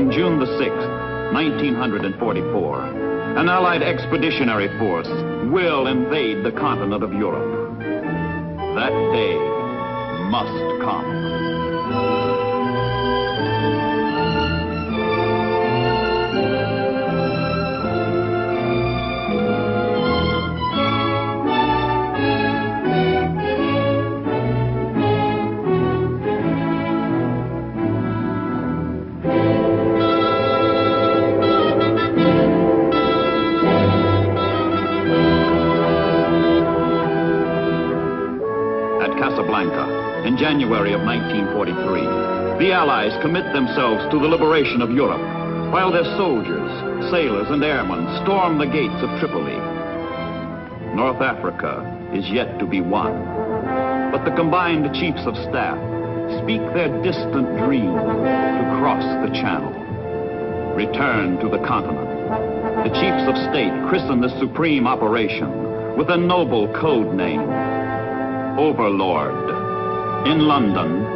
On June the 6th, 1944, an Allied expeditionary force will invade the continent of Europe. That day must come. Casablanca, in January of 1943, the Allies commit themselves to the liberation of Europe, while their soldiers, sailors, and airmen storm the gates of Tripoli. North Africa is yet to be won, but the combined chiefs of staff speak their distant dream to cross the Channel, return to the continent. The chiefs of state christen this supreme operation with a noble code name, Overlord. In London,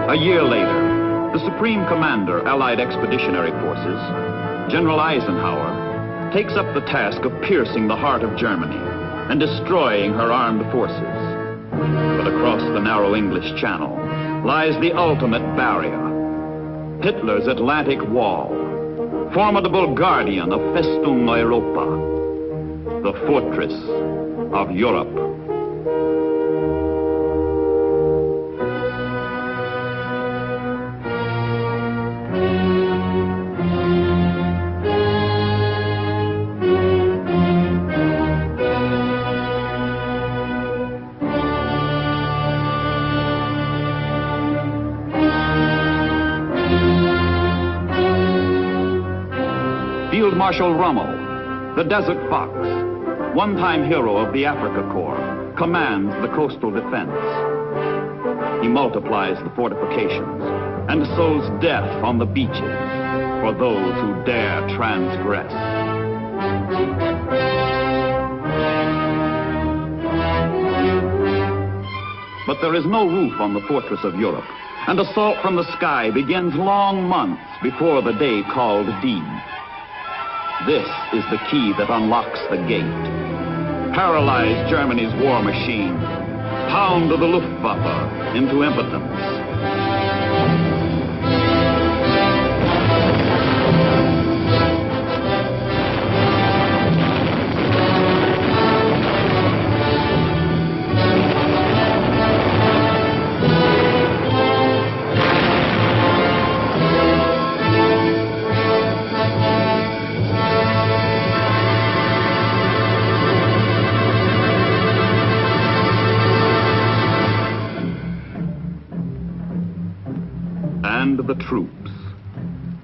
a year later, the Supreme Commander, Allied Expeditionary Forces, General Eisenhower, takes up the task of piercing the heart of Germany and destroying her armed forces. But across the narrow English Channel lies the ultimate barrier, Hitler's Atlantic Wall, formidable guardian of Festung Europa, the fortress of Europe. Field Marshal Rommel, the Desert Fox, one-time hero of the Africa Corps, commands the coastal defense. He multiplies the fortifications and sows death on the beaches for those who dare transgress. But there is no roof on the fortress of Europe, and assault from the sky begins long months before the day called D. This is the key that unlocks the gate. Paralyze Germany's war machine. Pound the Luftwaffe into impotence. And the troops,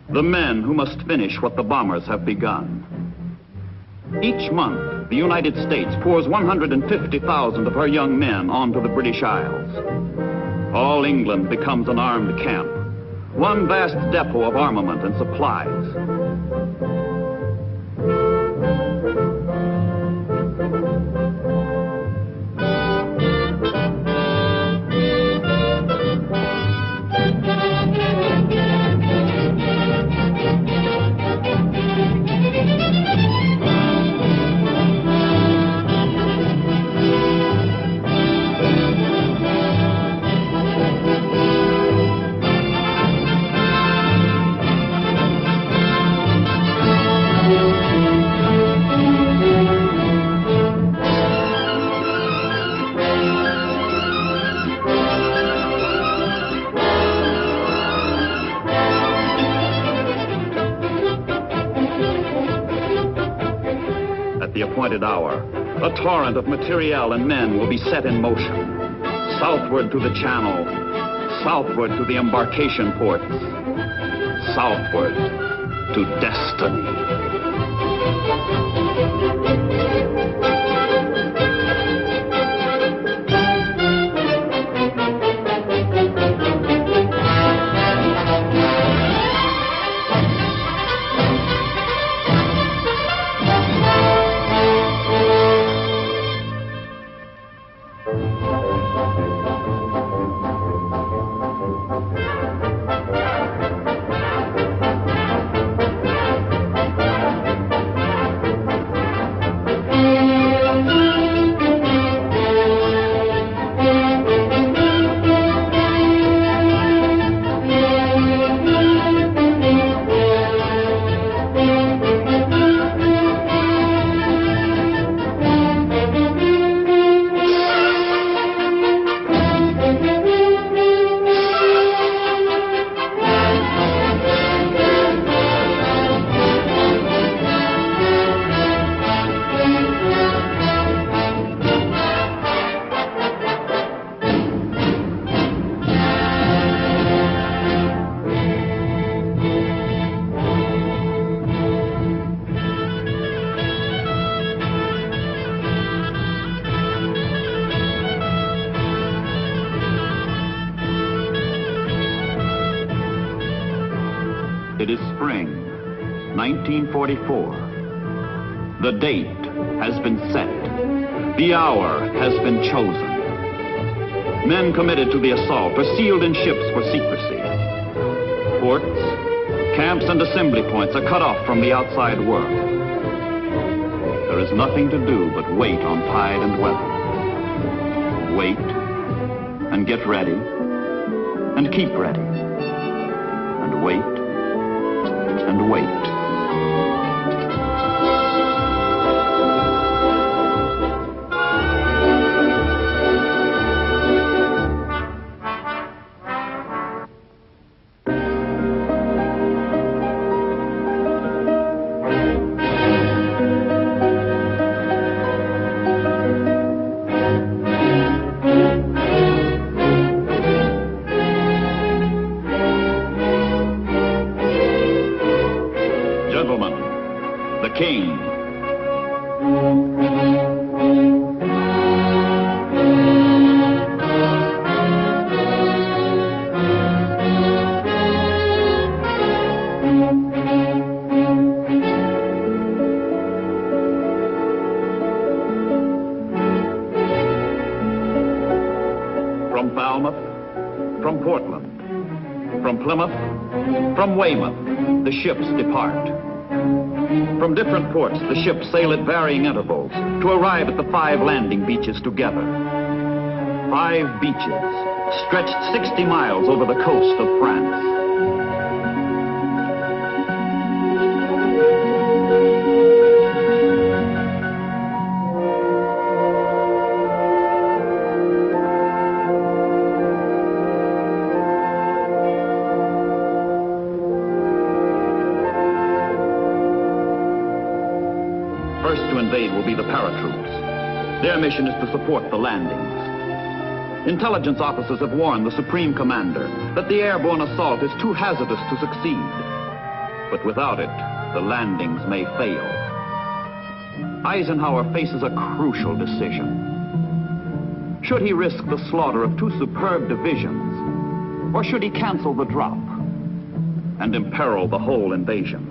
the men who must finish what the bombers have begun. Each month, the United States pours 150,000 of her young men onto the British Isles. All England becomes an armed camp, one vast depot of armament and supplies. At the appointed hour, a torrent of materiel and men will be set in motion. Southward to the Channel, southward to the embarkation ports, southward to destiny. It is spring, 1944. The date has been set. The hour has been chosen. Men committed to the assault are sealed in ships for secrecy. Ports, camps, and assembly points are cut off from the outside world. There is nothing to do but wait on tide and weather. Wait, and get ready, and keep ready, and wait, and wait. Gentlemen, the King. From Falmouth, from Portland, from Plymouth, from Weymouth, the ships depart. From different ports, the ships sail at varying intervals to arrive at the 5 landing beaches together. 5 beaches stretched 60 miles over the coast of France. First to invade will be the paratroops. Their mission is to support the landings. Intelligence officers have warned the Supreme Commander that the airborne assault is too hazardous to succeed. But without it, the landings may fail. Eisenhower faces a crucial decision. Should he risk the slaughter of 2 superb divisions, or should he cancel the drop and imperil the whole invasion?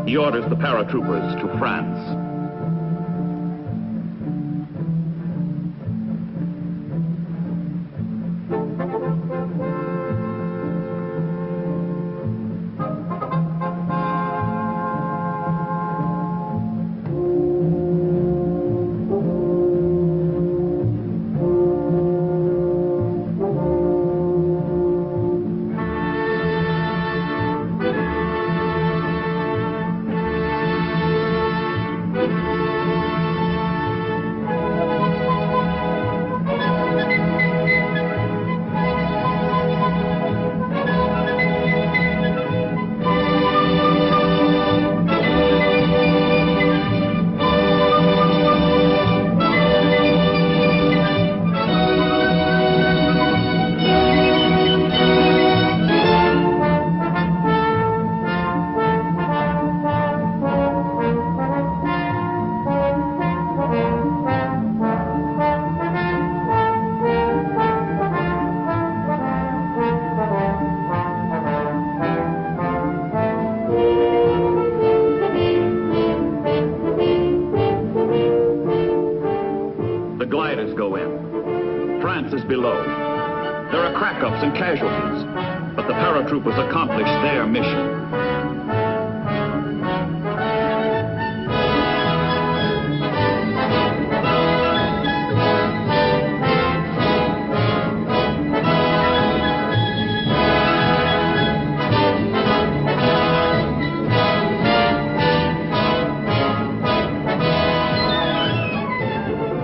He orders the paratroopers to France. The gliders go in. France is below. There are crack-ups and casualties, but the paratroopers accomplish their mission.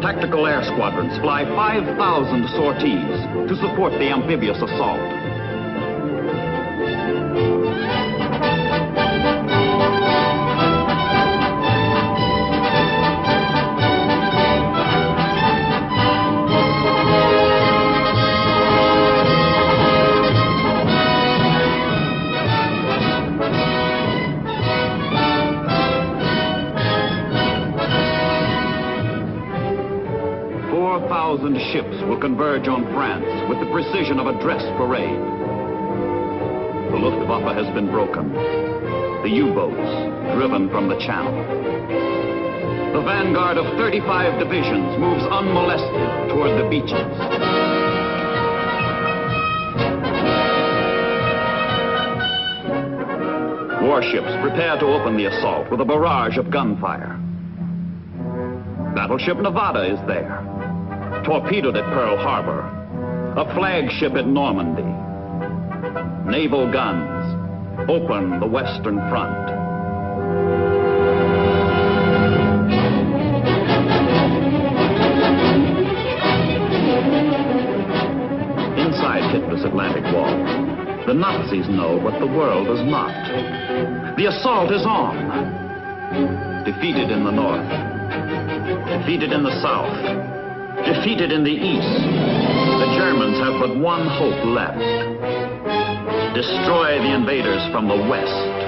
Tactical air squadrons fly 5,000 sorties to support the amphibious assault. Ships will converge on France with the precision of a dress parade. the Luftwaffe has been broken. The U-boats driven from the channel. The vanguard of 35 divisions moves unmolested toward the beaches. Warships prepare to open the assault with a barrage of gunfire. Battleship Nevada is there, torpedoed at Pearl Harbor, a flagship at Normandy. Naval guns open the Western Front. Inside Hitler's Atlantic Wall, the Nazis know what the world does not. The assault is on. Defeated in the north, defeated in the south, defeated in the east, the Germans have but one hope left. Destroy the invaders from the west.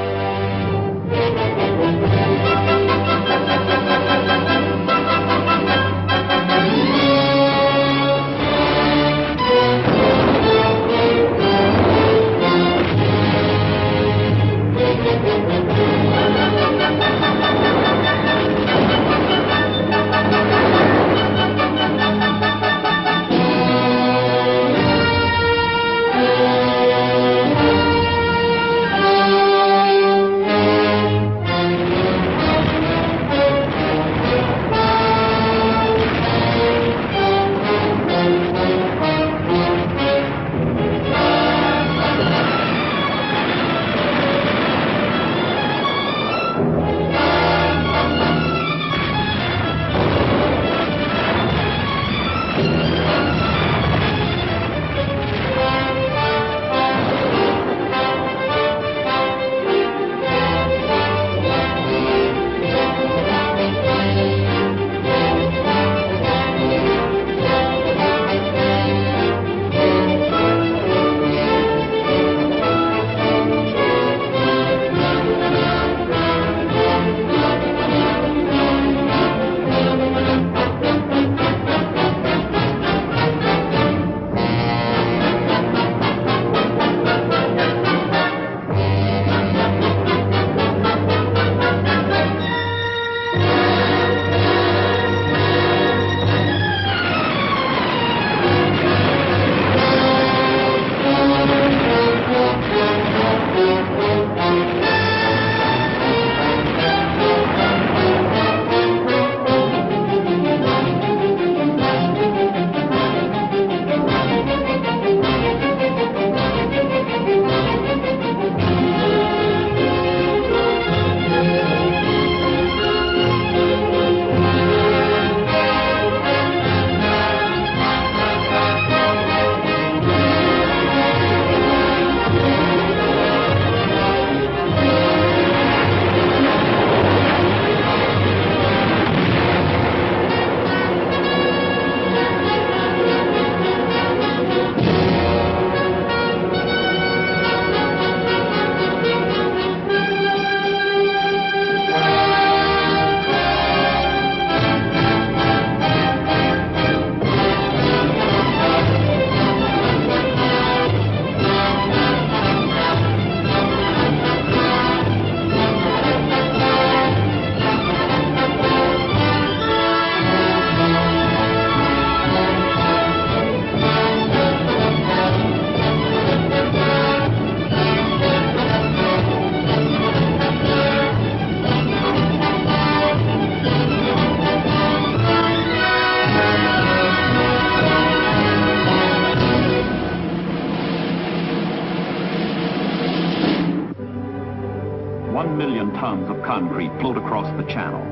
Tons of concrete float across the channel.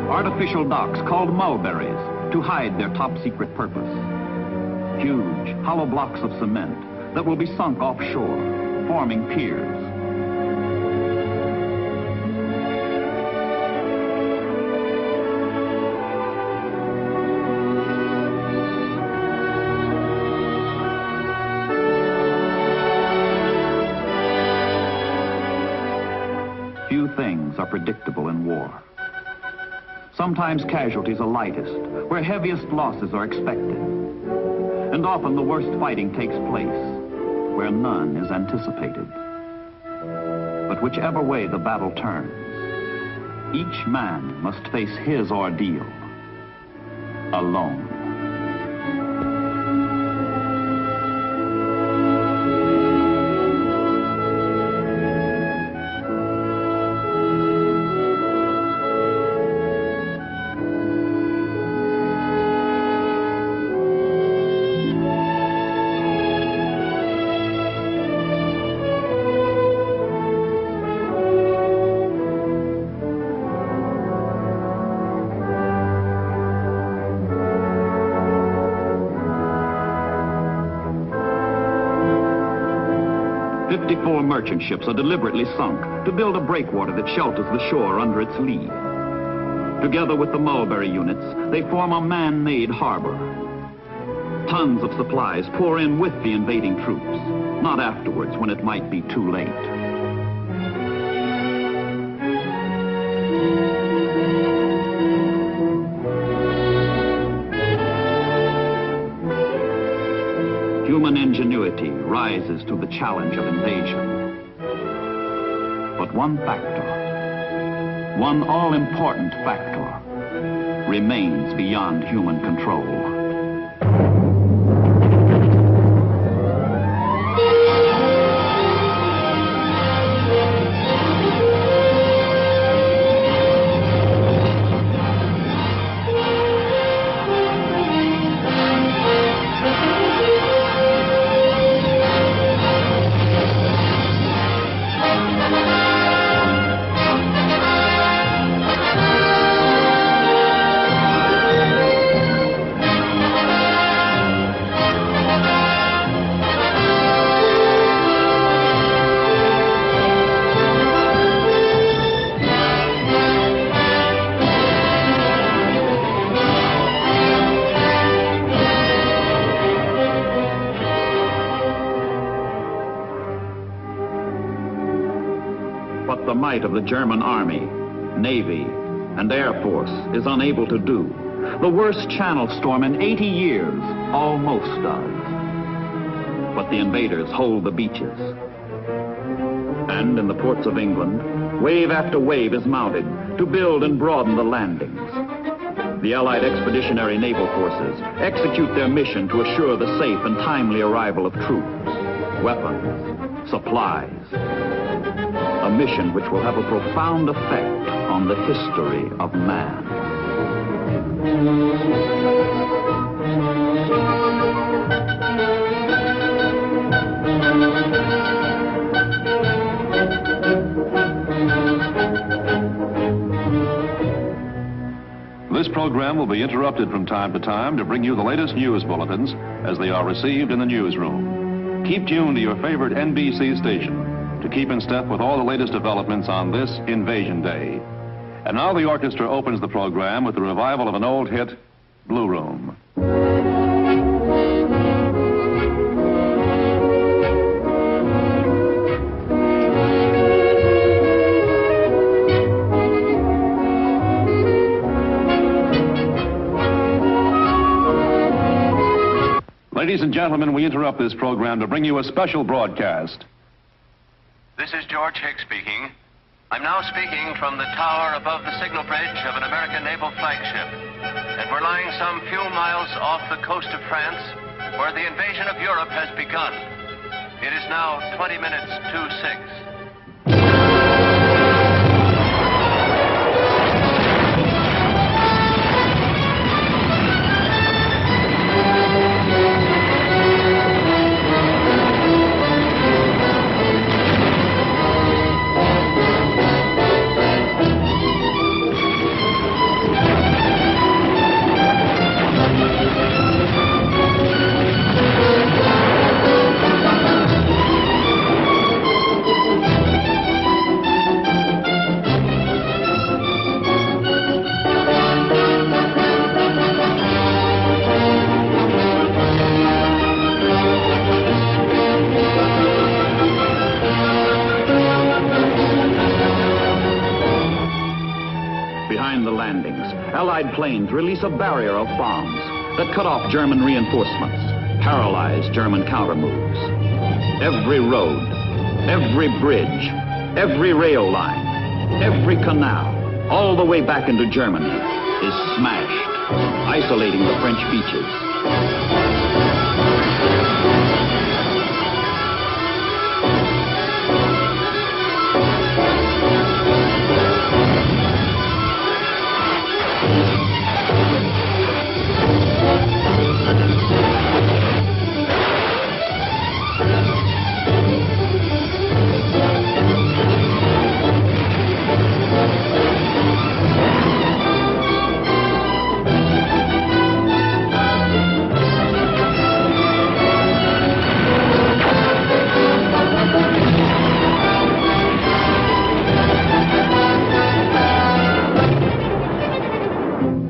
Artificial docks called mulberries to hide their top-secret purpose. Huge, hollow blocks of cement that will be sunk offshore, forming piers. Few things are predictable in war. Sometimes casualties are lightest, where heaviest losses are expected. And often the worst fighting takes place, where none is anticipated. But whichever way the battle turns, each man must face his ordeal alone. Merchant ships are deliberately sunk to build a breakwater that shelters the shore under its lee. Together with the Mulberry units, they form a man-made harbor. Tons of supplies pour in with the invading troops, not afterwards when it might be too late. Human ingenuity rises to the challenge of invasion. But one factor, one all-important factor, remains beyond human control. The might of the German Army, Navy, and Air Force is unable to do. The worst channel storm in 80 years almost does. But the invaders hold the beaches. And in the ports of England, wave after wave is mounted to build and broaden the landings. The Allied Expeditionary Naval Forces execute their mission to assure the safe and timely arrival of troops, weapons, supplies. A mission which will have a profound effect on the history of man. This program will be interrupted from time to time to bring you the latest news bulletins as they are received in the newsroom. Keep tuned to your favorite NBC station to keep in step with all the latest developments on this Invasion Day. And now the orchestra opens the program with the revival of an old hit, Blue Room. Ladies and gentlemen, we interrupt this program to bring you a special broadcast. This is George Hicks speaking. I'm now speaking from the tower above the signal bridge of an American naval flagship. And we're lying some few miles off the coast of France, where the invasion of Europe has begun. It is now 20 minutes to 6. Allied planes release a barrier of bombs that cut off German reinforcements, paralyze German counter moves. Every road, every bridge, Every rail line, every canal, all the way back into Germany, is smashed, isolating the French beaches.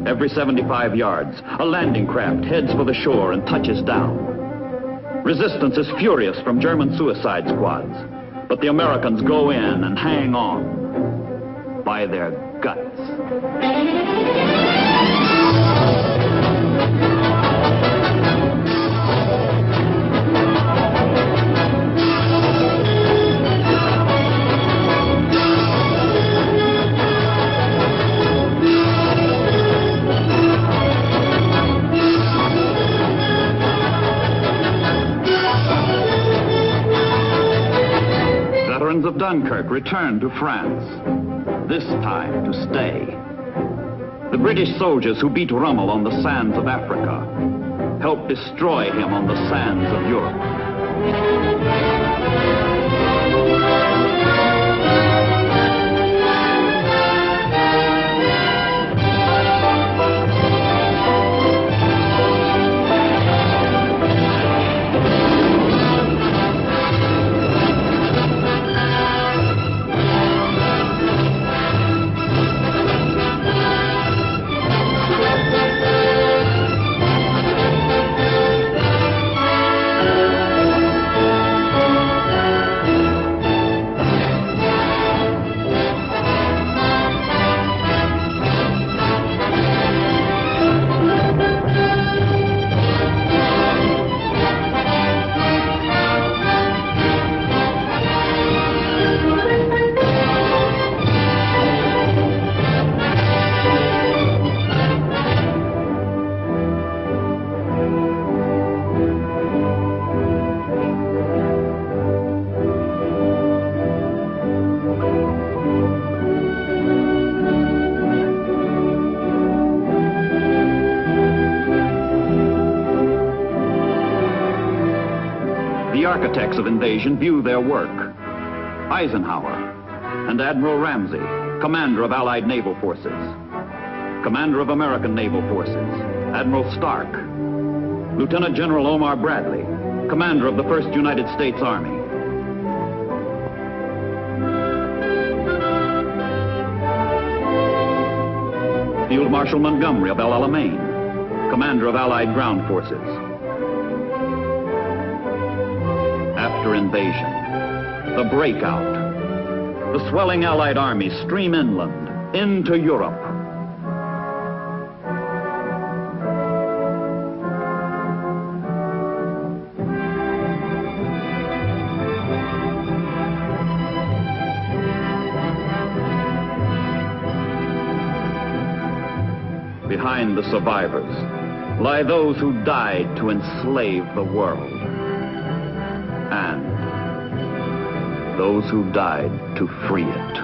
Every 75 yards, a landing craft heads for the shore and touches down. Resistance is furious from German suicide squads, but the Americans go in and hang on by their guts. Veterans of Dunkirk returned to France, this time to stay. The British soldiers who beat Rommel on the sands of Africa helped destroy him on the sands of Europe. The architects of invasion view their work. Eisenhower and Admiral Ramsey, commander of Allied naval forces. Commander of American naval forces, Admiral Stark. Lieutenant General Omar Bradley, commander of the 1st United States Army. Field Marshal Montgomery of El Alamein, commander of Allied ground forces. After invasion, the breakout, the swelling Allied armies stream inland into Europe. Behind the survivors lie those who died to enslave the world, and those who died to free it.